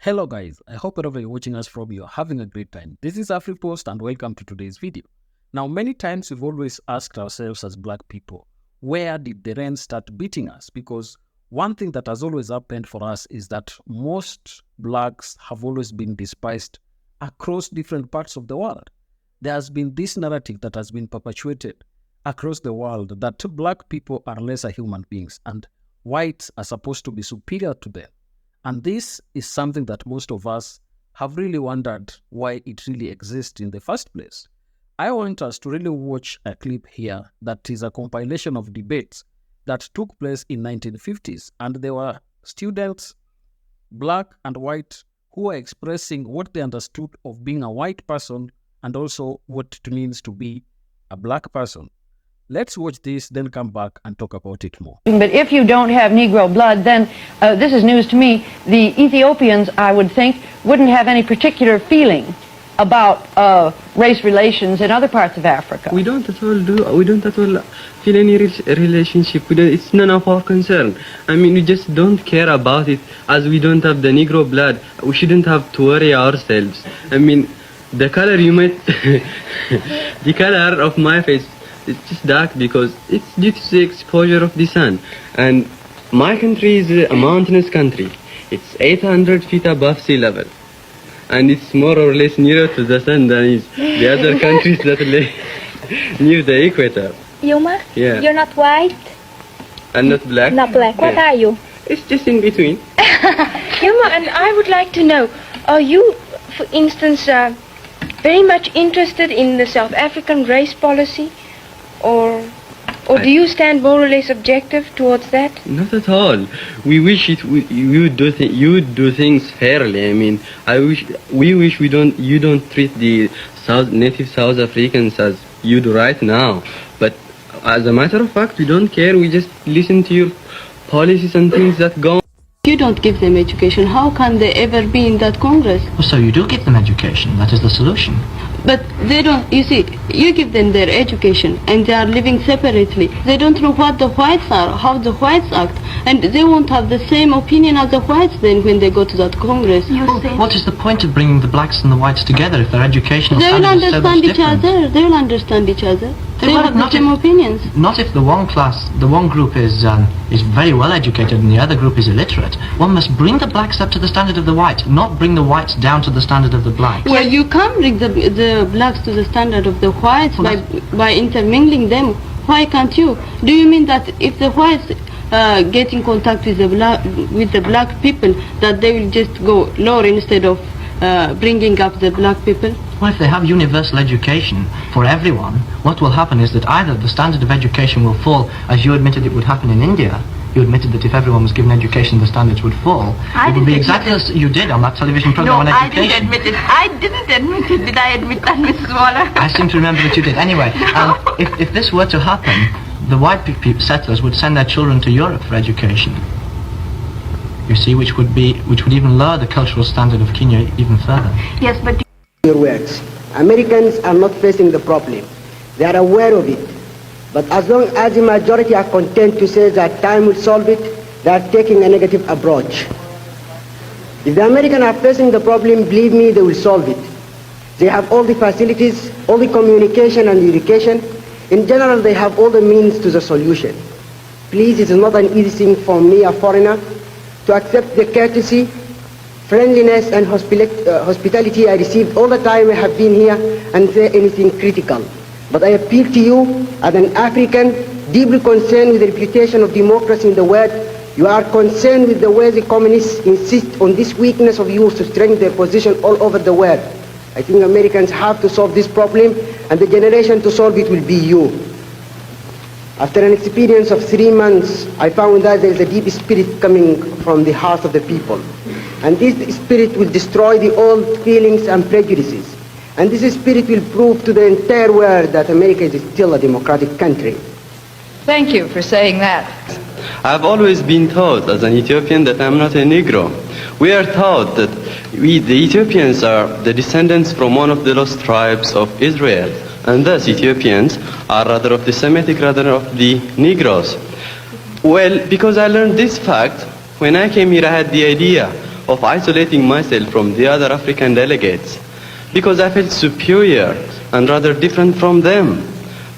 Hello guys, I hope wherever you're watching us from, you're having a great time. This is AfriPost and welcome to today's video. Now, many times we've always asked ourselves as black people, where did the rain start beating us? Because one thing that has always happened for us is that most blacks have always been despised across different parts of the world. There has been this narrative that has been perpetuated across the world that black people are lesser human beings and whites are supposed to be superior to them. And this is something that most of us have really wondered why it really exists in the first place. I want us to really watch a clip here that is a compilation of debates that took place in 1950s. And there were students, black and white, who were expressing what they understood of being a white person and also what it means to be a black person. Let's watch this, then come back and talk about it more. But if you don't have Negro blood, then, this is news to me, the Ethiopians, I would think, wouldn't have any particular feeling about race relations in other parts of Africa. We don't at all feel any relationship with it. It's none of our concern. I mean, we just don't care about it. As we don't have the Negro blood, we shouldn't have to worry ourselves. I mean, the color you might, the color of my face, it's just dark because it's due to the exposure of the sun. And my country is a mountainous country. It's 800 feet above sea level. And it's more or less nearer to the sun than is the other countries that lay near the equator. Yuma? Yeah. You're not white? And not black? Not black. What are you? It's just in between. Yuma, and I would like to know, are you, for instance, very much interested in the South African race policy? Or do you stand more or less objective towards that? Not at all. We wish you would do things fairly. I mean, we wish you don't treat the native South Africans as you do right now. But as a matter of fact, we don't care. We just listen to your policies and things that go. You don't give them education, how can they ever be in that Congress? So you do give them education, that is the solution. But they don't, you see, you give them their education and they are living separately. They don't know what the whites are, how the whites act, and they won't have the same opinion as the whites then when they go to that Congress. What is the point of bringing the blacks and the whites together if their educational They will standards are so much understand each different? other, they will understand each other. They will have the not same opinions. Not if the one group is very well educated and the other group is illiterate. One must bring the blacks up to the standard of the whites, not bring the whites down to the standard of the blacks. Well, you can bring the blacks to the standard of the whites by intermingling them. Why can't you? Do you mean that if the whites get in contact with the black people, that they will just go lower instead of bringing up the black people? Well, if they have universal education for everyone, what will happen is that either the standard of education will fall, as you admitted it would happen in India. You admitted that if everyone was given education, the standards would fall. It would be exactly as you did on that television program on education. No, I didn't admit it. Did I admit that, Mrs. Waller? I seem to remember that you did. Anyway, if this were to happen, the white settlers would send their children to Europe for education. You see, which would even lower the cultural standard of Kenya even further. Yes, but Your words. Americans are not facing the problem. They are aware of it. But as long as the majority are content to say that time will solve it, they are taking a negative approach. If the Americans are facing the problem, believe me, they will solve it. They have all the facilities, all the communication and education. In general, they have all the means to the solution. Please, it is not an easy thing for me, a foreigner, to accept the courtesy, friendliness and hospitality I received all the time I have been here and say anything critical. But I appeal to you as an African deeply concerned with the reputation of democracy in the world. You are concerned with the way the communists insist on this weakness of yours to strengthen their position all over the world. I think Americans have to solve this problem, and the generation to solve it will be you. After an experience of 3 months, I found that there is a deep spirit coming from the heart of the people. And this spirit will destroy the old feelings and prejudices. And this spirit will prove to the entire world that America is still a democratic country. Thank you for saying that. I've always been taught as an Ethiopian that I'm not a Negro. We are taught that we, the Ethiopians, are the descendants from one of the lost tribes of Israel. And thus Ethiopians are rather of the Semitic, rather of the Negroes. Well, because I learned this fact, when I came here I had the idea, of isolating myself from the other African delegates because I felt superior and rather different from them.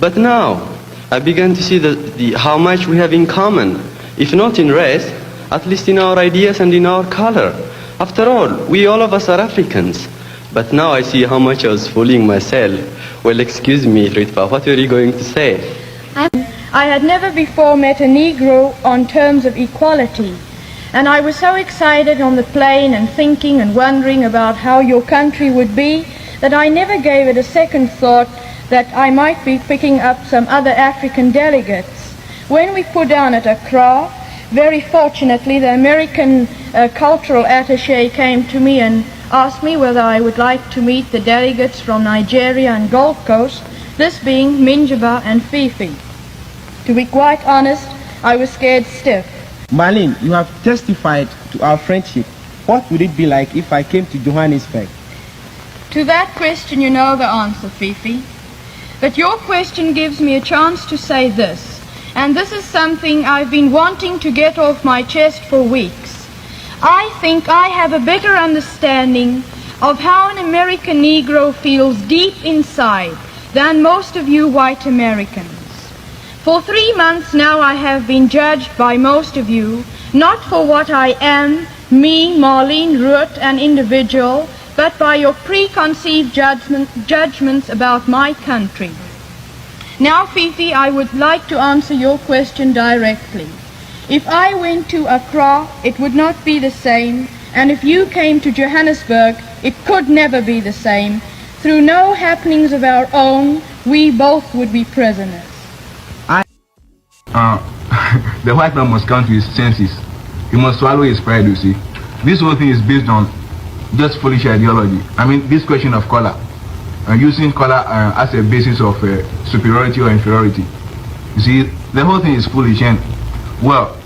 But now, I began to see how much we have in common, if not in race, at least in our ideas and in our color. After all, we all of us are Africans. But now I see how much I was fooling myself. Well, excuse me, Ritva, what were you going to say? I had never before met a Negro on terms of equality, and I was so excited on the plane and thinking and wondering about how your country would be that I never gave it a second thought that I might be picking up some other African delegates. When we put down at Accra, very fortunately the American cultural attaché came to me and asked me whether I would like to meet the delegates from Nigeria and Gold Coast, this being Minjaba and Fifi. To be quite honest, I was scared stiff. Marlene, you have testified to our friendship. What would it be like if I came to Johannesburg? To that question you know the answer, Fifi. But your question gives me a chance to say this, and this is something I've been wanting to get off my chest for weeks. I think I have a better understanding of how an American Negro feels deep inside than most of you white Americans. For 3 months now I have been judged by most of you, not for what I am, me, Marlene Root, an individual, but by your preconceived judgments about my country. Now, Fifi, I would like to answer your question directly. If I went to Accra, it would not be the same, and if you came to Johannesburg, it could never be the same. Through no happenings of our own, we both would be prisoners. The white man must come to his senses. He must swallow his pride, you see. This whole thing is based on just foolish ideology. I mean, this question of color, using color as a basis of superiority or inferiority. You see, the whole thing is foolish, and, well,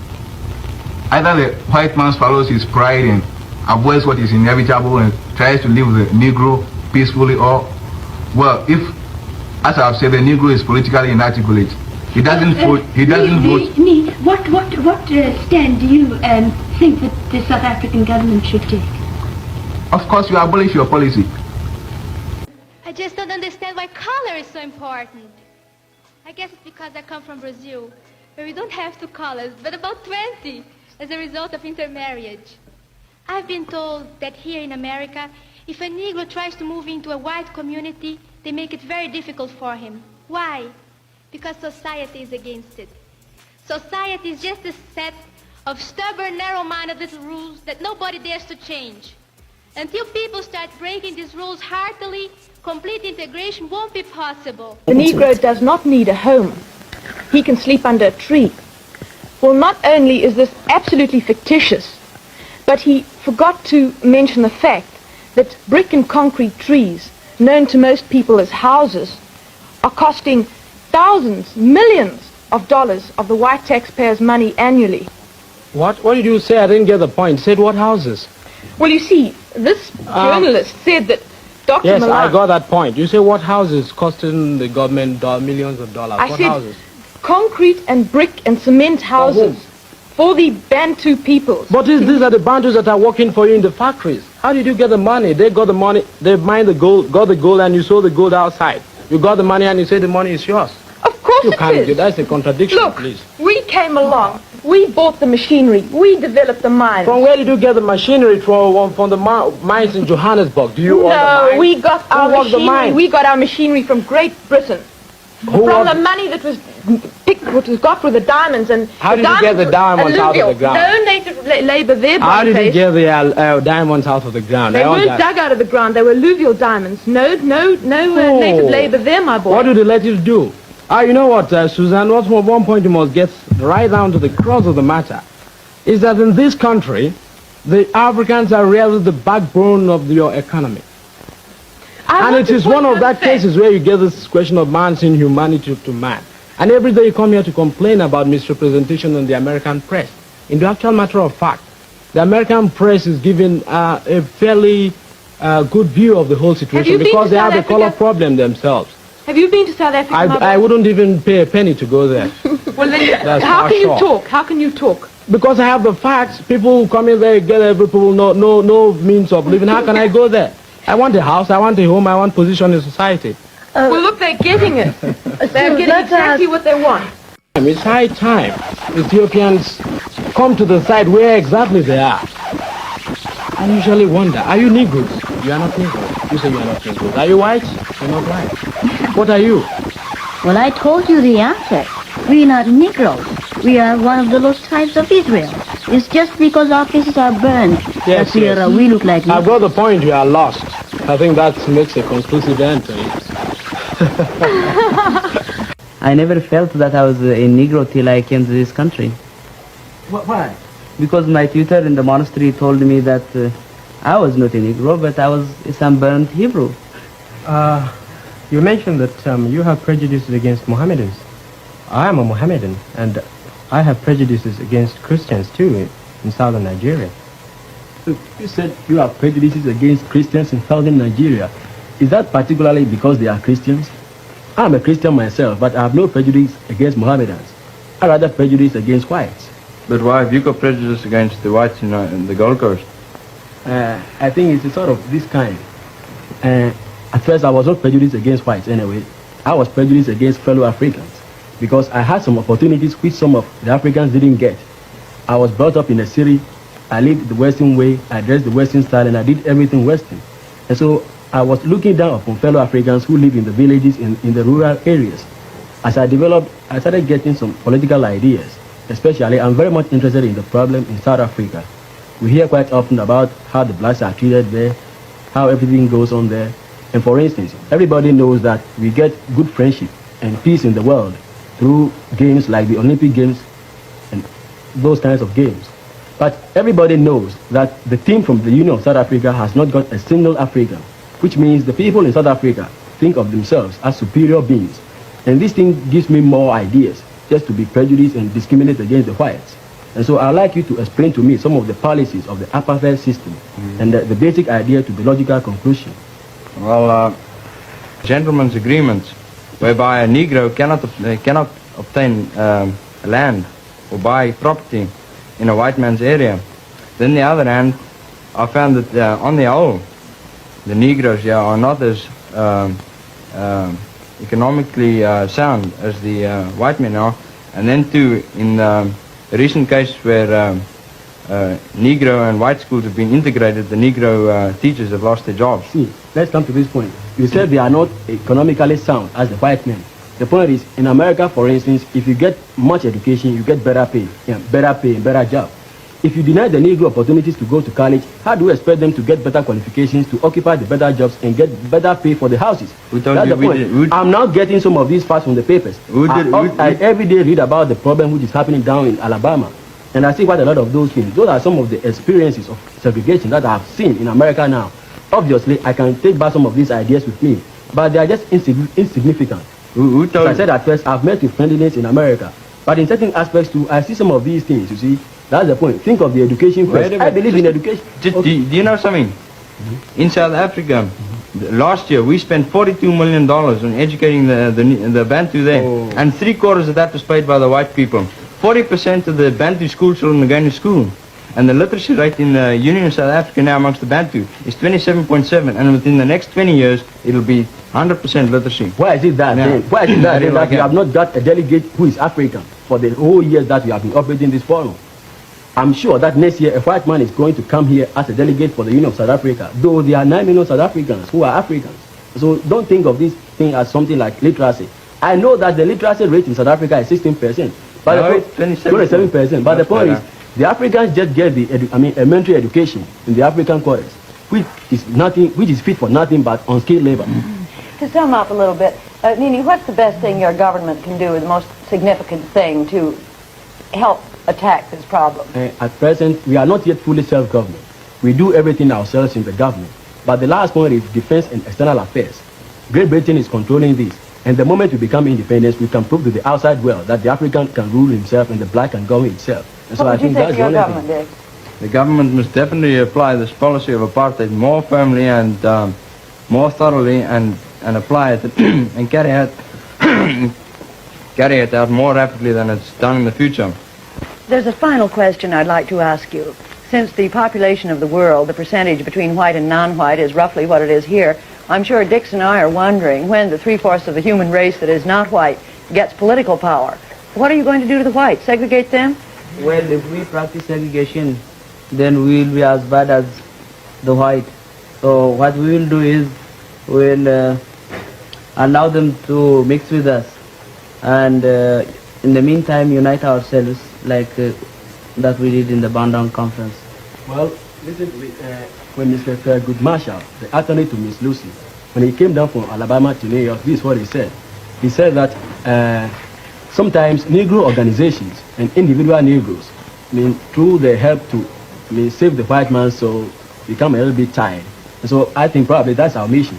either the white man swallows his pride and avoids what is inevitable and tries to live with the Negro peacefully, or, well, if, as I've said, the Negro is politically inarticulate, he doesn't vote. What stand do you think that the South African government should take? Of course, you abolish your policy. I just don't understand why color is so important. I guess it's because I come from Brazil, where we don't have 2 colors, but about 20, as a result of intermarriage. I've been told that here in America, if a Negro tries to move into a white community, they make it very difficult for him. Why? Because society is against it. Society is just a set of stubborn, narrow-minded little rules that nobody dares to change. Until people start breaking these rules heartily, complete integration won't be possible. The Negro does not need a home. He can sleep under a tree. Well, not only is this absolutely fictitious, but he forgot to mention the fact that brick and concrete trees, known to most people as houses, are costing thousands, millions of dollars of the white taxpayers' money annually. What did you say? I didn't get the point. Said what houses? Well, you see, this journalist said that Dr. Yes, Milan... I got that point. You say what houses costing the government millions of dollars? I what said houses? Concrete and brick and cement houses for the Bantu peoples. But these are the Bantus that are working for you in the factories. How did you get the money? They got the money, they mined the gold, got the gold, and you sold the gold outside. You got the money and you say the money is yours. Of course You can't do that's a contradiction, Look, please. we came along, we bought the machinery, we developed the mines. From where did you get the machinery from the mines in Johannesburg? Do you own the No, mines? we got Who our worked the machinery. mines? We got our machinery from Great Britain. From the money that was picked, what was got with the diamonds and How the did you get the diamonds out of the ground? No native labor there. How did you get the diamonds out of the ground? They weren't dug out of the ground. They were alluvial diamonds. No native labor there, my boy. What do the natives do? You know what, Suzanne, one point you must get right down to the crux of the matter is that in this country, the Africans are really the backbone of your economy. And it is one of that cases where you get this question of man's inhumanity to man. And every day you come here to complain about misrepresentation in the American press. In the actual matter of fact, the American press is giving a fairly good view of the whole situation because they have a color problem themselves. Have you been to South Africa? I wouldn't even pay a penny to go there. Well, then, how can you talk? How can you talk? Because I have the facts, people who come in there, get every people, no means of living. How can I go there? I want a house, I want a home, I want position in society. Well, look, they're getting it. They're getting exactly what they want. It's high time Ethiopians come to the site where exactly they are. I usually wonder, are you Negroes? You are not Negroes. You say you are not Negroes. Are you white? You're not white. What are you? Well, I told you the answer. We are not Negroes. We are one of the lost tribes of Israel. It's just because our faces are burned Yes, that we look like I've Negroes. got the point, you are lost. I think that makes a conclusive answer. I never felt that I was a Negro till I came to this country. Why? Because my tutor in the monastery told me that I was not a Negro, but I was a sunburned Hebrew. You mentioned that you have prejudices against Mohammedans. I am a Mohammedan, and I have prejudices against Christians too in southern Nigeria. You said you have prejudices against Christians in southern Nigeria. Is that particularly because they are Christians? I'm a Christian myself, but I have no prejudice against Mohammedans. I rather prejudice against whites. But why have you got prejudice against the whites in the Gold Coast? I think it's sort of this kind. At first, I was not prejudiced against whites anyway. I was prejudiced against fellow Africans because I had some opportunities which some of the Africans didn't get. I was brought up in a city. I lived the Western way. I dressed the Western style, and I did everything Western. And so I was looking down upon fellow Africans who live in the villages, in the rural areas. As I developed, I started getting some political ideas. Especially, I'm very much interested in the problem in South Africa. We hear quite often about how the blacks are treated there, how everything goes on there. And for instance, everybody knows that we get good friendship and peace in the world through games like the Olympic Games and those kinds of games. But everybody knows that the team from the Union of South Africa has not got a single African, which means the people in South Africa think of themselves as superior beings. And this thing gives me more ideas just to be prejudiced and discriminate against the whites. And so I'd like you to explain to me some of the policies of the Apartheid system and the basic idea to the logical conclusion. Well, gentlemen's agreements whereby a Negro cannot obtain land or buy property in a white man's area. Then on the other hand, I found that on the whole, the Negroes are not as economically sound as the white men are. And then too, in a recent case where Negro and white schools have been integrated, the Negro teachers have lost their jobs. See, let's come to this point. You said they are not economically sound as the white men. The point is, in America, for instance, if you get much education, you get better pay, better job. If you deny the Negro opportunities to go to college, how do you expect them to get better qualifications, to occupy the better jobs, and get better pay for the houses? That's the point. I'm now getting some of these facts from the papers. I every day read about the problem which is happening down in Alabama, and I see quite a lot of those things. Those are some of the experiences of segregation that I have seen in America now. Obviously, I can take back some of these ideas with me, but they are just insignificant. As I said at first, I've met with friendliness in America, but in certain aspects too, I see some of these things, you see. That's the point. Think of the education first. I believe in education. Do you know something? In South Africa, last year we spent $42 million on educating the Bantu there, and 3/4 of that was paid by the white people. 40% of the Bantu school children are going to school, and the literacy rate in the Union of South Africa now amongst the Bantu is 27.7, and within the next 20 years it'll be 100% literacy. Why is it that? Then? Why is it that, that you have not got a delegate who is African for the whole years that you have been operating this forum? I'm sure that next year a white man is going to come here as a delegate for the Union of South Africa, though there are 9 million South Africans who are Africans. So don't think of this thing as something like literacy. I know that the literacy rate in South Africa is 16%, but no, it's 27%. But the point is, the Africans just get the elementary education in the African quarters, which is fit for nothing but unskilled labor. To sum up a little bit, Nini, what's the best thing your government can do, the most significant thing to help attack this problem? At present, we are not yet fully self-government. We do everything ourselves in the government. But the last point is defense and external affairs. Great Britain is controlling this. And the moment we become independent, we can prove to the outside world that the African can rule himself and the black can govern himself. And so what would you think of your government, Dick? The government must definitely apply this policy of apartheid more firmly and more thoroughly, and apply it and carry it out more rapidly than it's done in the future. There's a final question I'd like to ask you. Since the population of the world, the percentage between white and non-white is roughly what it is here, I'm sure Dix and I are wondering when the 3/4 of the human race that is not white gets political power. What are you going to do to the whites? Segregate them? Well, if we practice segregation, then we will be as bad as the white. So what we will do is we'll allow them to mix with us, and in the meantime unite ourselves like that we did in the Bandung conference. Well, listen to me. When Mr. Thurgood Marshall, the attorney to Miss Lucy, when he came down from Alabama to New York, this is what he said. He said that sometimes Negro organizations and individual Negroes, through their help to save the white man, so become a little bit tired. And so I think probably that's our mission.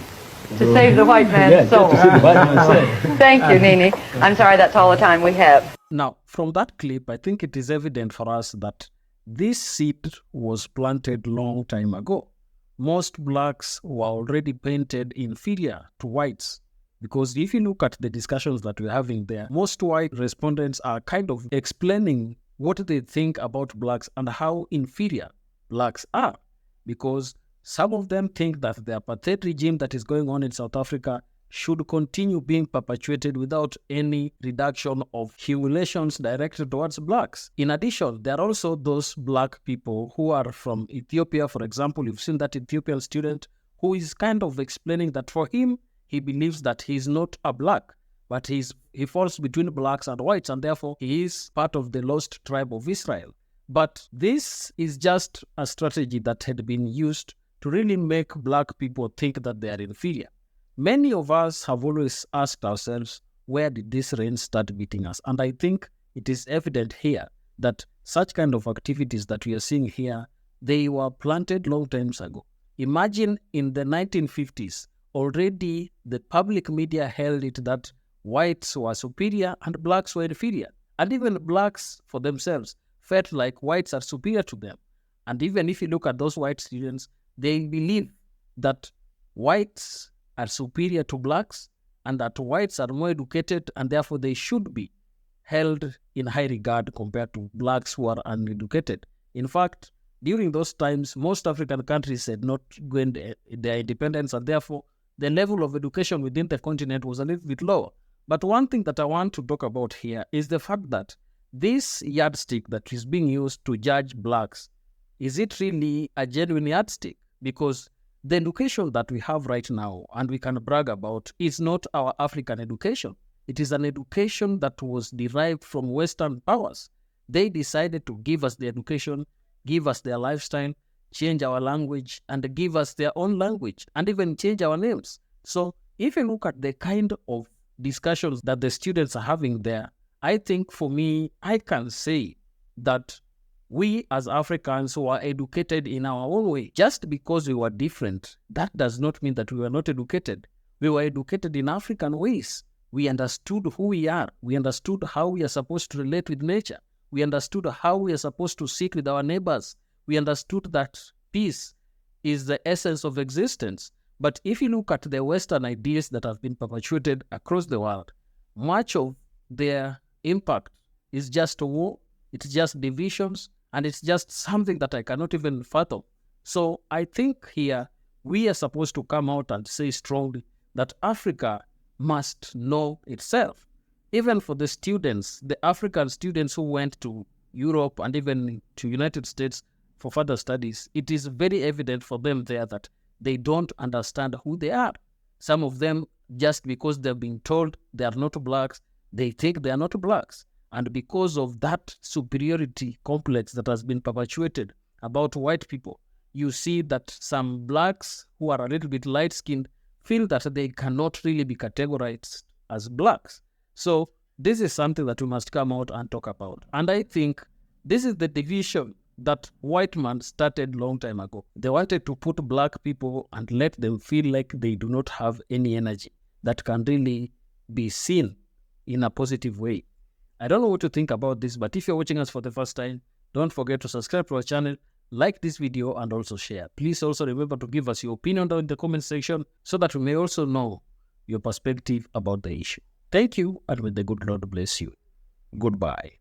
To save the white man's yes, soul. to save the white man's soul. Thank you, Nini. I'm sorry, that's all the time we have. Now, from that clip, I think it is evident for us that this seed was planted long time ago. Most blacks were already painted inferior to whites, because if you look at the discussions that we're having there, most white respondents are kind of explaining what they think about blacks and how inferior blacks are, because some of them think that the apartheid regime that is going on in South Africa should continue being perpetuated without any reduction of humiliations directed towards blacks. In addition, there are also those black people who are from Ethiopia. For example, you've seen that Ethiopian student who is kind of explaining that for him, he believes that he's not a black, but he falls between blacks and whites, and therefore he is part of the lost tribe of Israel. But this is just a strategy that had been used to really make black people think that they are inferior. Many of us have always asked ourselves, where did this rain start beating us? And I think it is evident here that such kind of activities that we are seeing here, they were planted long times ago. Imagine in the 1950s, already the public media held it that whites were superior and blacks were inferior. And even blacks for themselves felt like whites are superior to them. And even if you look at those white students, they believe that whites are superior to blacks and that whites are more educated and therefore they should be held in high regard compared to blacks who are uneducated. In fact, during those times, most African countries had not gained their independence, and therefore the level of education within the continent was a little bit lower. But one thing that I want to talk about here is the fact that this yardstick that is being used to judge blacks, is it really a genuine yardstick? Because the education that we have right now and we can brag about is not our African education. It is an education that was derived from Western powers. They decided to give us the education, give us their lifestyle, change our language, and give us their own language, and even change our names. So if you look at the kind of discussions that the students are having there, I think for me, I can say that we as Africans were educated in our own way. Just because we were different, that does not mean that we were not educated. We were educated in African ways. We understood who we are. We understood how we are supposed to relate with nature. We understood how we are supposed to sit with our neighbors. We understood that peace is the essence of existence. But if you look at the Western ideas that have been perpetuated across the world, much of their impact is just war, it's just divisions, and it's just something that I cannot even fathom. So I think here we are supposed to come out and say strongly that Africa must know itself. Even for the students, the African students who went to Europe and even to United States for further studies, it is very evident for them there that they don't understand who they are. Some of them, just because they're being told they are not blacks, they think they are not blacks. And because of that superiority complex that has been perpetuated about white people, you see that some blacks who are a little bit light-skinned feel that they cannot really be categorized as blacks. So this is something that we must come out and talk about. And I think this is the division that white man started long time ago. They wanted to put black people and let them feel like they do not have any energy that can really be seen in a positive way. I don't know what to think about this, but if you're watching us for the first time, don't forget to subscribe to our channel, like this video, and also share. Please also remember to give us your opinion down in the comment section so that we may also know your perspective about the issue. Thank you, and may the good Lord bless you. Goodbye.